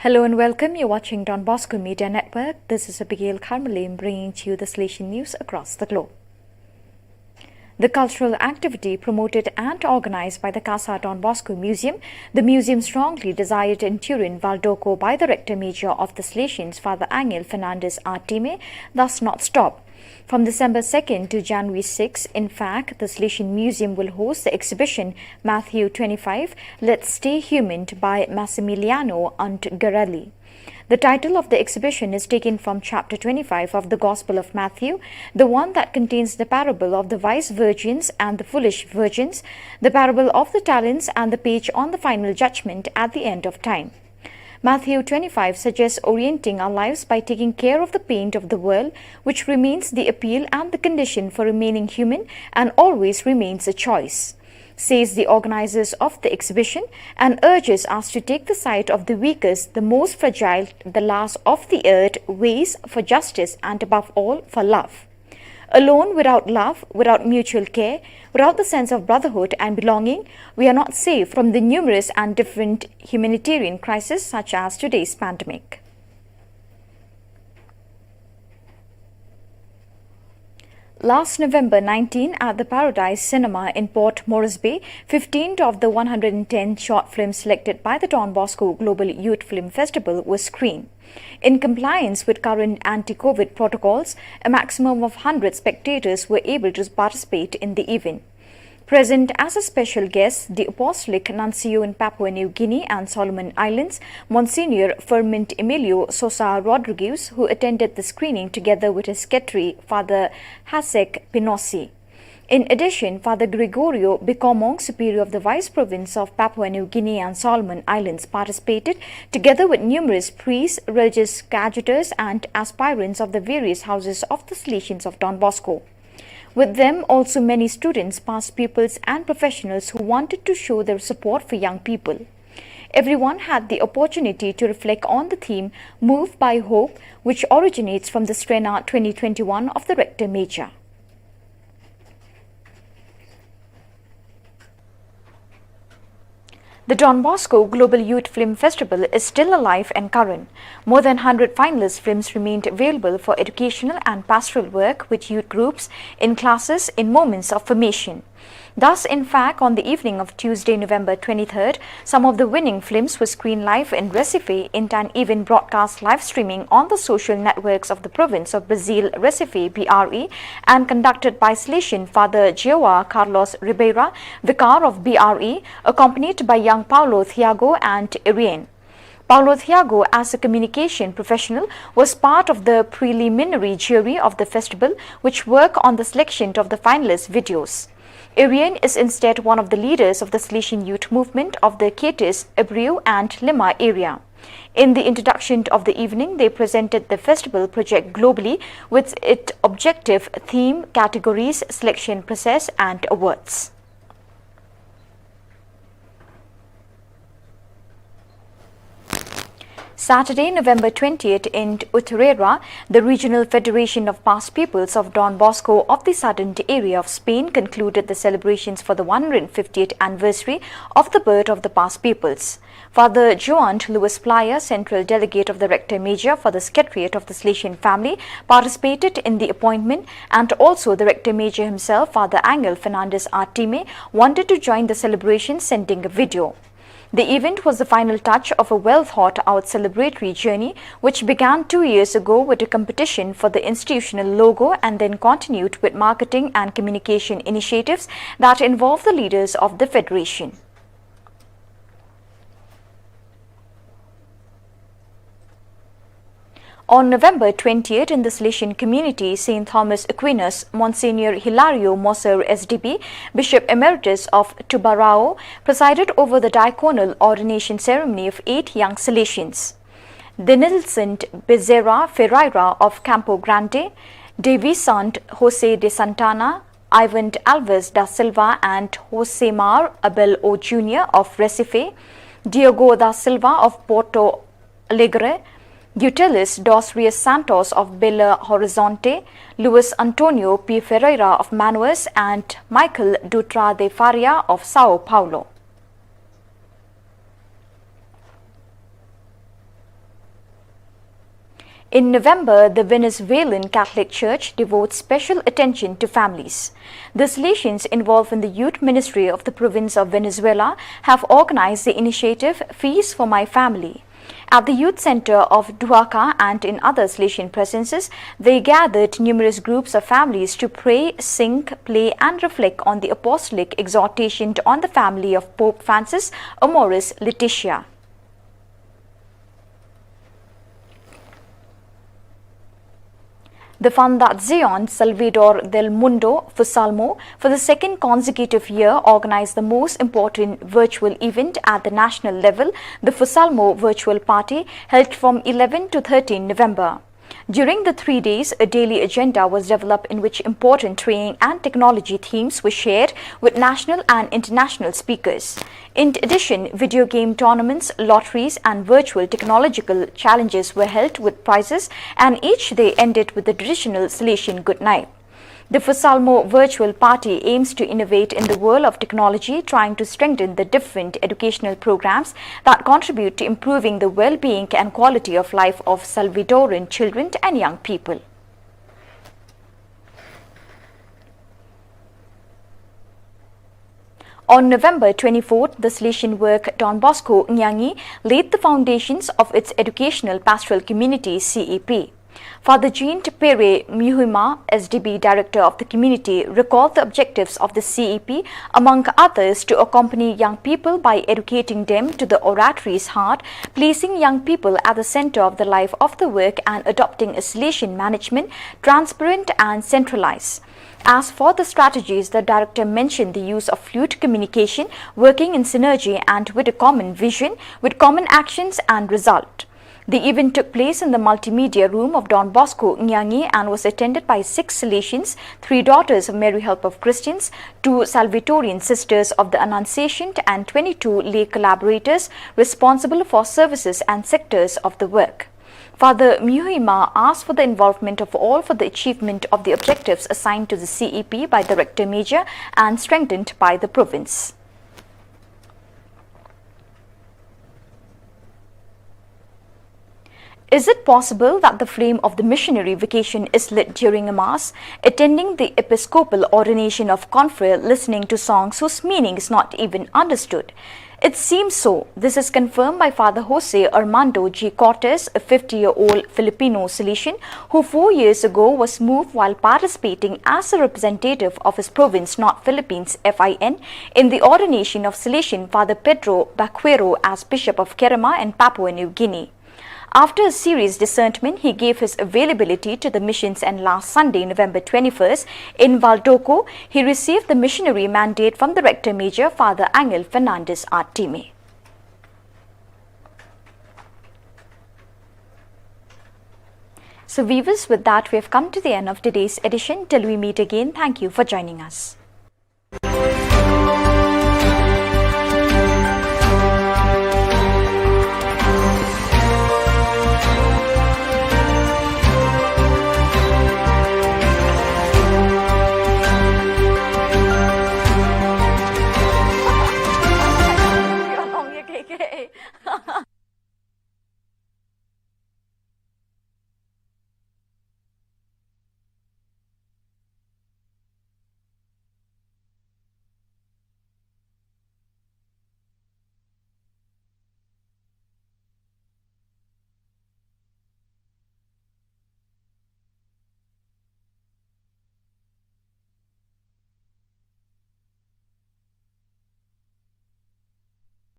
Hello and welcome. You're watching Don Bosco Media Network. This is Abigail Carmelim bringing to you the Salesian news across the globe. The cultural activity promoted and organized by the Casa Don Bosco Museum, the museum strongly desired in Turin, Valdoco by the Rector Major of the Salesians, Father Angel Fernandez Artime, thus not stop. From December 2nd to January 6, in fact, the Salesian Museum will host the exhibition Matthew 25, Let's Stay Human by Massimiliano Untitled. The title of the exhibition is taken from chapter 25 of the Gospel of Matthew, the one that contains the parable of the wise virgins and the foolish virgins, the parable of the talents, and the page on the final judgment at the end of time. Matthew 25 suggests orienting our lives by taking care of the pain of the world, which remains the appeal and the condition for remaining human and always remains a choice, says the organizers of the exhibition, and urges us to take the side of the weakest, the most fragile, the last of the earth, ways for justice and above all for love. Alone, without love, without mutual care, without the sense of brotherhood and belonging, we are not safe from the numerous and different humanitarian crises such as today's pandemic. Last November 19, at the Paradise Cinema in Port Moresby, 15 of the 110 short films selected by the Don Bosco Global Youth Film Festival were screened. In compliance with current anti-COVID protocols, a maximum of 100 spectators were able to participate in the event. Present as a special guest, the Apostolic Nuncio in Papua New Guinea and Solomon Islands, Monsignor Fermint Emilio Sosa Rodriguez, who attended the screening together with his secretary, Father Hasek Pinosi. In addition, Father Gregorio Bicomong, Superior of the Vice Province of Papua New Guinea and Solomon Islands, participated together with numerous priests, religious graduates and aspirants of the various houses of the Salesians of Don Bosco. With them also many students, past pupils and professionals who wanted to show their support for young people. Everyone had the opportunity to reflect on the theme Move by Hope, which originates from the Strena 2021 of the Rector Major. The Don Bosco Global Youth Film Festival is still alive and current. More than 100 finalist films remained available for educational and pastoral work with youth groups in classes in moments of formation. Thus, in fact, on the evening of Tuesday, November 23rd, some of the winning films were screened live in Recife in an event broadcast live streaming on the social networks of the province of Brazil, Recife, BRE, and conducted by Salesian Father João Carlos Ribeira, Vicar of BRE, accompanied by young Paulo Thiago and Irene. Paulo Thiago, as a communication professional, was part of the preliminary jury of the festival, which worked on the selection of the finalist videos. Irene is instead one of the leaders of the Salesian youth movement of the Catis, Abreu and Lima area. In the introduction of the evening, they presented the festival project globally with its objective, theme, categories, selection process and awards. Saturday, November 20th in Utrera, the Regional Federation of Past Pupils of Don Bosco of the southern area of Spain concluded the celebrations for the 150th anniversary of the birth of the past pupils. Father Joan Luis Playa, Central Delegate of the Rector Major for the Secretariat of the Salesian family, participated in the appointment, and also the Rector Major himself, Father Angel Fernandez Artime, wanted to join the celebration, sending a video. The event was the final touch of a well-thought-out celebratory journey which began 2 years ago with a competition for the institutional logo and then continued with marketing and communication initiatives that involved the leaders of the Federation. On November 20th, in the Salesian community, St. Thomas Aquinas, Monsignor Hilario Moser SDB, Bishop Emeritus of Tubarão, presided over the Diaconal ordination ceremony of 8 young Salesians. Denilson Bezerra Ferreira of Campo Grande, Devisant Jose de Santana, Ivan Alves da Silva and Josemar Abel O Jr. of Recife, Diogo da Silva of Porto Alegre, Gutelis dos Rios Santos of Belo Horizonte, Luis Antonio P. Ferreira of Manaus, and Michael Dutra de Faria of Sao Paulo. In November, the Venezuelan Catholic Church devotes special attention to families. The Salesians involved in the youth ministry of the province of Venezuela have organized the initiative Feast for My Family. At the youth center of Duaca and in other Salesian presences, they gathered numerous groups of families to pray, sing, play and reflect on the apostolic exhortation on the family of Pope Francis Amoris Laetitia. The Fundación Salvador del Mundo Fusalmo, for the second consecutive year, organized the most important virtual event at the national level, the Fusalmo Virtual Party, held from 11 to 13 November. During the 3 days, a daily agenda was developed in which important training and technology themes were shared with national and international speakers. In addition, video game tournaments, lotteries and virtual technological challenges were held with prizes, and each day ended with the traditional Salesian good night. The Fusalmo Virtual Party aims to innovate in the world of technology, trying to strengthen the different educational programs that contribute to improving the well-being and quality of life of Salvadoran children and young people. On November 24th, the Salesian work Don Bosco Nyangi laid the foundations of its educational pastoral community CEP. Father Jean Pere Muhima, SDB Director of the community, recalled the objectives of the CEP, among others, to accompany young people by educating them to the oratory's heart, placing young people at the center of the life of the work and adopting a Salesian management, transparent and centralized. As for the strategies, the director mentioned the use of fluid communication, working in synergy and with a common vision, with common actions and result. The event took place in the multimedia room of Don Bosco Nyangi and was attended by 6 Salesians, 3 daughters of Mary Help of Christians, 2 Salvatorian sisters of the Annunciation and 22 lay collaborators responsible for services and sectors of the work. Father Muhima asked for the involvement of all for the achievement of the objectives assigned to the CEP by the Rector Major and strengthened by the province. Is it possible that the flame of the missionary vocation is lit during a mass, attending the episcopal ordination of confrere, listening to songs whose meaning is not even understood? It seems so. This is confirmed by Father Jose Armando G. Cortes, a 50-year-old Filipino Salesian who 4 years ago was moved while participating as a representative of his province, not Philippines, FIN, in the ordination of Salesian Father Pedro Baquero as Bishop of Kerema and Papua New Guinea. After a serious discernment, he gave his availability to the missions, and last Sunday, November 21st, in Valdoco, he received the missionary mandate from the Rector Major, Father Angel Fernandez Artime. So viewers, with that we have come to the end of today's edition. Till we meet again, thank you for joining us.